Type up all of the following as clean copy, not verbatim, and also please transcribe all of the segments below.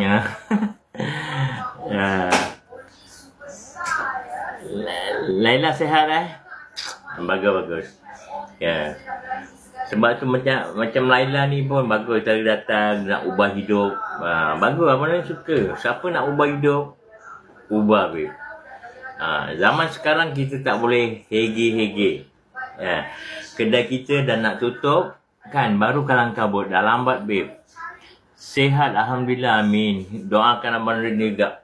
Ya. Laila sihat Bagus. Ya. Sebab tu macam Laila ni pun bagus tadi datang nak ubah hidup. Bagus, abang ni suka. Siapa nak ubah hidup, ubah babe. Zaman sekarang kita tak boleh hege-hege. Kedai kita dah nak tutup kan, baru kalang kabut, dah lambat babe. Sihat alhamdulillah, amin. Doakan abang Nurdin juga.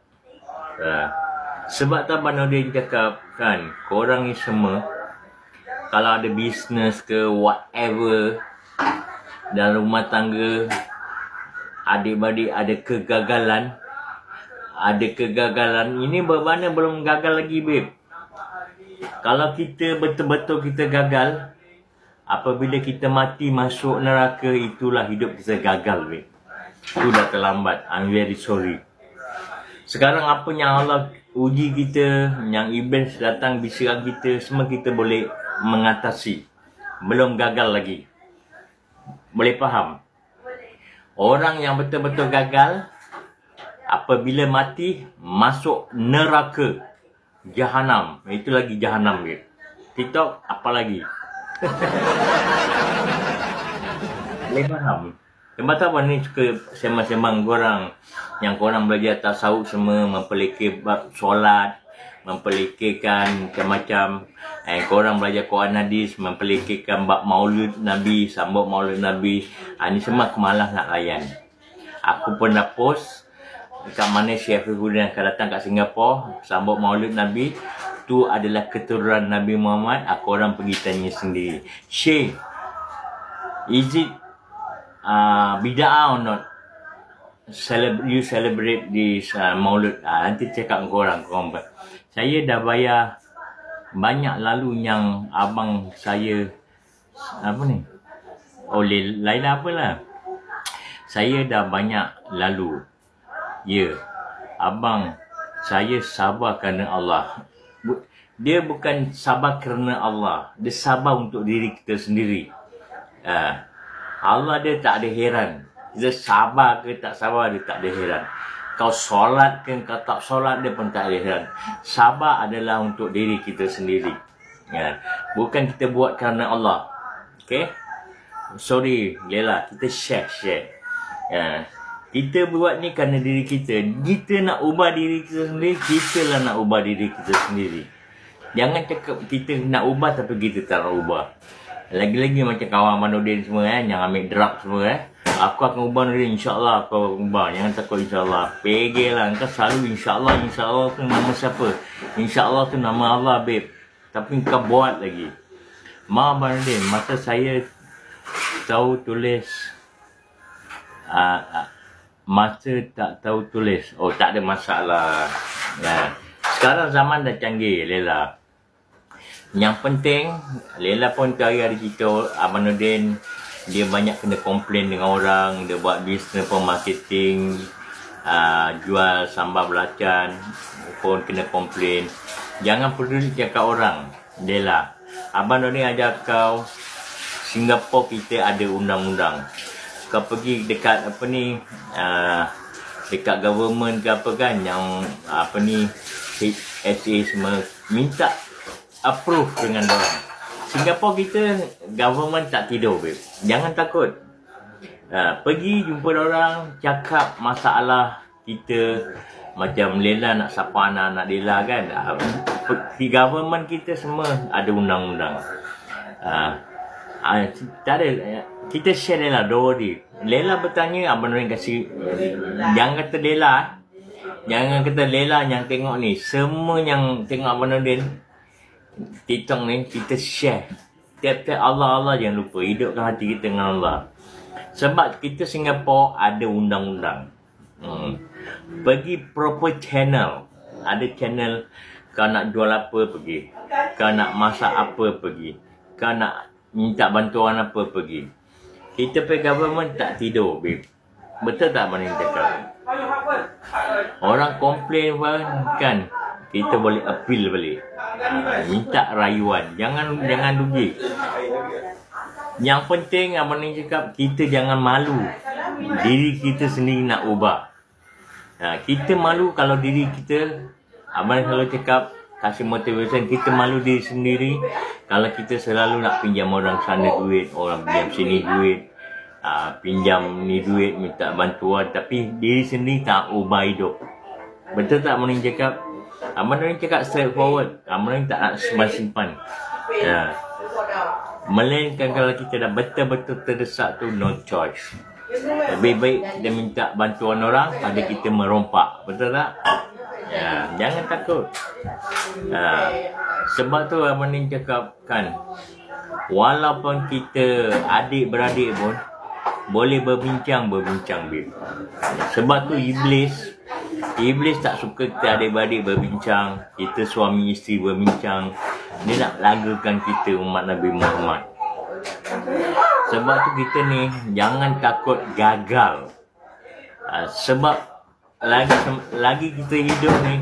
Sebab tu abang Nurdin cakap kan, korang ni semua kalau ada bisnes ke whatever dalam rumah tangga, adik-beradik ada kegagalan, ini bermakna belum gagal lagi babe. Kalau kita betul-betul kita gagal, apabila kita mati masuk neraka, itulah hidup kita gagal babe. Itu dah terlambat. I'm very sorry. Sekarang apa yang Allah uji kita, yang iblis datang bisikkan kita, semua kita boleh mengatasi. Belum gagal lagi. Boleh faham? Orang yang betul-betul gagal, apabila mati masuk neraka, Jahanam. Itu lagi Jahanam dia. TikTok apa lagi? Boleh faham? Sebab tu abang ni suka sembang-sembang korang, yang korang belajar tasawuf semua, mempeliki bab solat, mempelikikan macam-macam. Korang belajar Quran hadis, mempelikikan bab maulid Nabi, sambut maulid Nabi. Ni semua aku malas nak layan. Aku pun dah post kat mana Syekh Fifuddin akan datang kat Singapura, sambut maulid Nabi. Tu adalah keturunan Nabi Muhammad. Aku orang pergi tanya sendiri, Syekh, is it bid'ah or not? You celebrate this maulid? Nanti cakap dengan korang. Saya dah bayar banyak lalu yang abang saya apa ni? Laila apalah. Saya dah banyak lalu. Ya, abang saya sabar kerana Allah. Dia bukan sabar kerana Allah, dia sabar untuk diri kita sendiri. Allah dia tak ada heran. Dia sabar ke tak sabar, dia tak ada heran. Kau solat ke kau tak solat, dia pun tak ada heran. Sabar adalah untuk diri kita sendiri. Bukan kita buat kerana Allah. Okay? Sorry Lela, kita share. Kita buat ni kerana diri kita. Kita nak ubah diri kita sendiri, kita lah nak ubah diri kita sendiri. Jangan cakap kita nak ubah tapi kita tak nak ubah. Lagi-lagi macam kawan Abang Nurdin semua yang ambil drug semua aku akan ubah Nurdin, insyaAllah aku akan ubah. Jangan takut insyaAllah. Pegel lah, engkau selalu insyaAllah. InsyaAllah tu nama siapa? InsyaAllah tu nama Allah babe. Tapi engkau buat lagi. Abang Nurdin, masa saya tahu tulis masa tak tahu tulis, tak ada masalah. Sekarang zaman dah canggih Lela. Yang penting, Lela pun hari cerita Abang Nurdin, dia banyak kena komplain dengan orang. Dia buat bisnes pun marketing, jual sambal belacan pun kena komplain. Jangan peduli cakap orang Lela. Abang Nurdin ajar kau, Singapura kita ada undang-undang. Kau pergi dekat apa ni, dekat government ke apa kan, yang apa ni HSA semua, minta approve dengan orang. Singapura kita government tak tidur babe. Jangan takut. Pergi jumpa orang, cakap masalah kita. Macam Lela nak sapa anak-anak Lela kan. Di government kita semua ada undang-undang. Tak ada. Kita share Lela, don't worry. Lela bertanya, Abang Nurdin kasih. Jangan kata Lela. Jangan kata Lela yang tengok ni. Semua yang tengok Abang Nurdin TikTok ni, kita share. Tiap-tiap Allah jangan lupa. Hidupkan hati kita dengan Allah. Sebab kita Singapura ada undang-undang. Pergi proper channel. Ada channel. Kau nak jual apa, pergi. Kau nak masak apa, pergi. Kau nak minta bantuan apa, pergi. Kita pergi government tak tidur babe. Betul tak Abang Nurdin cakap? Orang komplain pun kan, kita boleh appeal balik. Minta rayuan. Jangan rugi. Yang penting Abang Nurdin cakap, kita jangan malu. Diri kita sendiri nak ubah. Kita malu kalau diri kita. Abang selalu cakap, kasih motivation, kita malu diri sendiri kalau kita selalu nak pinjam orang sana duit, orang pinjam sini duit, pinjam ni duit, minta bantuan, tapi diri sendiri tak ubah hidup. Betul tak Abang cakap? Abang cakap straightforward. Abang tak nak simpan-simpan. Melainkan kalau kita dah betul-betul terdesak tu, no choice. Lebih baik kita minta bantuan orang pada kita merompak. Betul tak? Jangan takut. Sebab tu Abang Ning cakap kan, walaupun kita adik-beradik pun boleh berbincang babe. Sebab tu Iblis tak suka kita adik-beradik berbincang, kita suami isteri berbincang. Dia nak lagakan kita umat Nabi Muhammad. Sebab tu kita ni jangan takut gagal. Sebab lagi kita hidup ni,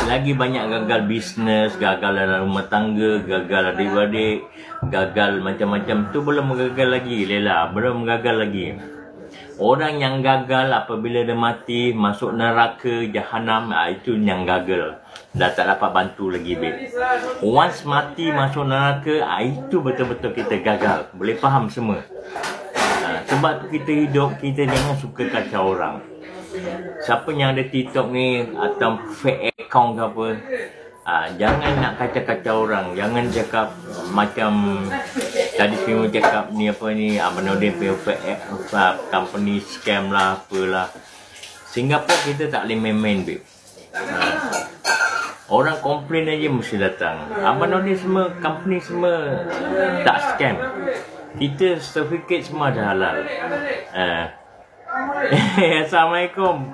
lagi banyak gagal bisnes, gagal dalam rumah tangga, gagal adik-beradik, gagal macam-macam. Tu belum gagal lagi, Lela. Belum gagal lagi. Orang yang gagal apabila dia mati, masuk neraka, jahanam, itu yang gagal. Dah tak dapat bantu lagi, babe. Once mati, masuk neraka, itu betul-betul kita gagal. Boleh faham semua? Sebab tu kita hidup, kita jangan suka kacau orang. Siapa yang ada TikTok ni atau fake account ke apa, jangan nak kacau-kacau orang. Jangan cakap macam tadi semua cakap ni apa ni, Abang Nordin punya fake company scam lah apalah. Singapura kita tak boleh main-main, babe. Orang komplain aja mesti datang. Abang Nordin semua company semua tak scam. Kita certificate semua dah halal. Assalamualaikum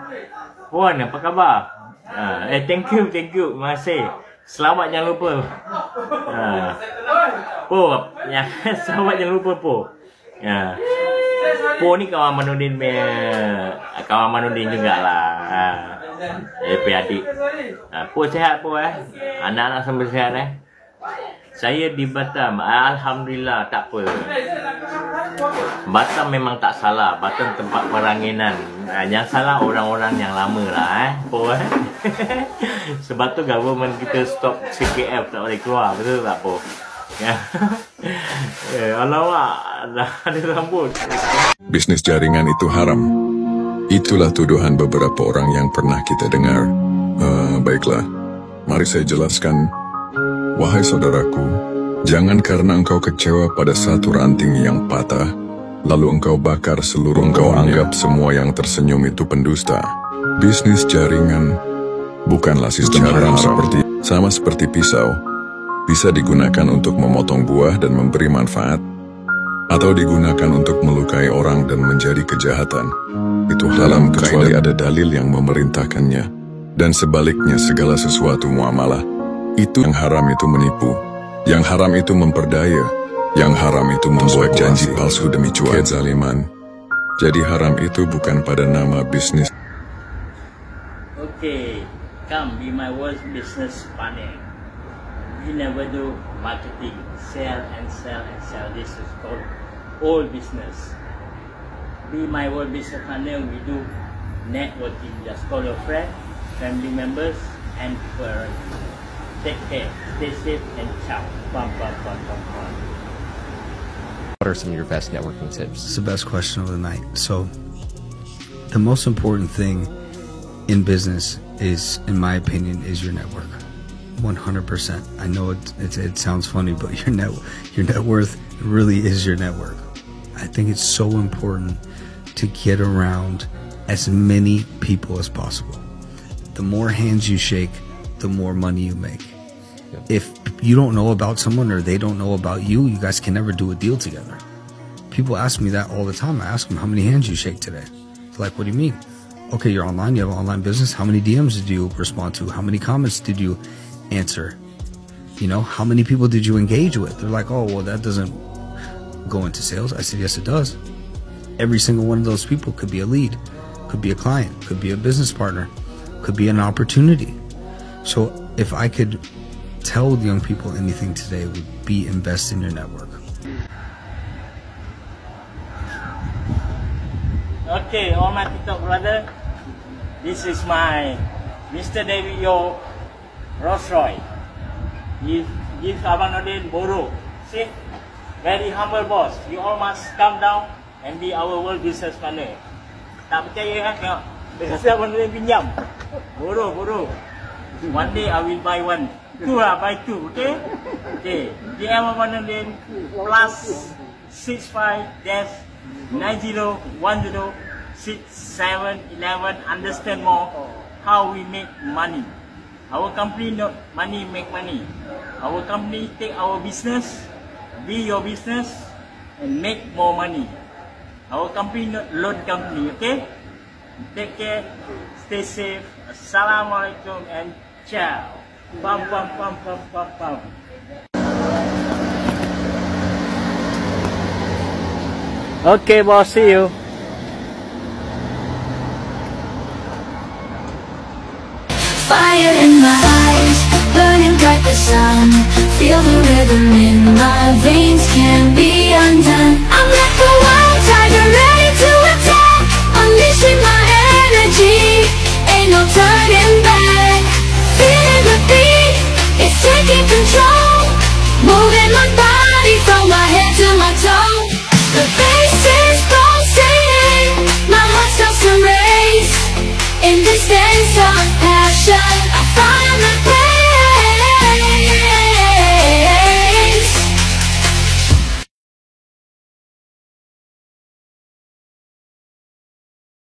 Puan, apa khabar? Thank you. Terima kasih. Selamat jangan lupa. Selamat jangan lupa Po. Po ni kawan Manudin kawan Manudin jugalah. Adik. Po sihat Po anak-anak sampai sihat Saya di Batam, alhamdulillah tak apa. Batam memang tak salah, Batam tempat peranginan. Yang salah orang-orang yang lama lah Po Sebab tu government kita stop CPF, tak boleh keluar, betul tak Po? Alamak, dah ada rambut. Bisnis jaringan itu haram. Itulah tuduhan beberapa orang yang pernah kita dengar. Baiklah, mari saya jelaskan. Wahai saudaraku, jangan karena engkau kecewa pada satu ranting yang patah, lalu engkau bakar seluruh, engkau anggap semua yang tersenyum itu pendusta. Bisnis jaringan bukanlah sistem haram sama seperti pisau. Bisa digunakan untuk memotong buah dan memberi manfaat, atau digunakan untuk melukai orang dan menjadi kejahatan. Itu haram kecuali ada dalil yang memerintahkannya. Dan sebaliknya segala sesuatu muamalah. Itu yang haram itu menipu, yang haram itu memperdaya, yang haram itu membuat janji palsu demi cuan zaliman. Jadi haram itu bukan pada nama bisnis. Okay, come be my worst business partner. We never do marketing, sell and sell and sell. This is called old business. Be my worst business partner. We do networking. Just call your friend, family members, and friends. Take care, stay safe, and ciao. Bum. What are some of your best networking tips? It's the best question of the night. So, the most important thing in business is, in my opinion, is your network. 100%. I know it sounds funny, but your net worth really is your network. I think it's so important to get around as many people as possible. The more hands you shake, the more money you make. If you don't know about someone or they don't know about you, you guys can never do a deal together. People ask me that all the time. I ask them, how many hands you shake today? They're like, what do you mean? Okay, you're online, you have an online business. How many DMs did you respond to? How many comments did you answer? You know, how many people did you engage with? They're like, oh, well, that doesn't go into sales. I said, yes, it does. Every single one of those people could be a lead, could be a client, could be a business partner, could be an opportunity. So if I could tell young people anything today, would be invest in your network. Okay, all my TikTok brother, This is my Mr. David Yo Rolls Royce. If Abang Nordin borrow, see, very humble boss. You all must come down and be our world business partner. Tak percaya kan? Tengok. Dia kata Abang Nordin pinjam. Borrow. One day I will buy one. Buy two, okay? Okay. DM Abang Nordin plus 65-90106711. Understand more how we make money. Our company not money make money. Our company take our business, be your business, and make more money. Our company not loan company, okay? Take care, stay safe. Assalamualaikum and ciao. Pam. Okay, boss, see you. Fire in my eyes, burning bright the sun. Feel the rhythm in my veins, can't be undone.